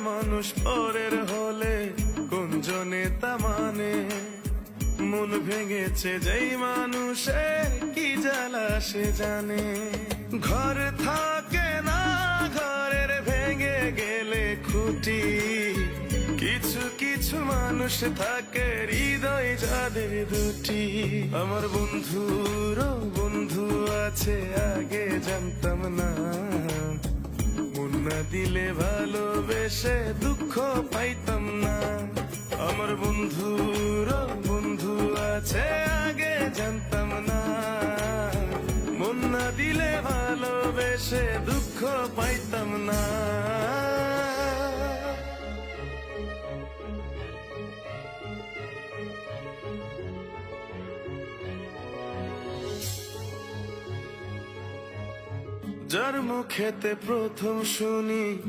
মানুষ পরের হলে কোন জনে তা মানে। মন ভেঙেছে যেই মানুষের কি জ্বালা সে জানে। ঘর থাকে না ঘরের ভেঙে গেলে খুঁটি, কিছু কিছু মানুষ থাকে হৃদয় যাদের দুটি। আমার বন্ধুরও বন্ধু আছে আগে জানতাম না, মন না দিলে ভালোবেসে দুঃখ পাইতাম না। আমার বন্ধুরও বন্ধু আছে আগে জানতাম না, মন না দিলে ভালোবেসে দুঃখ পাইতাম না। যার মুখেতে প্রথম শুনি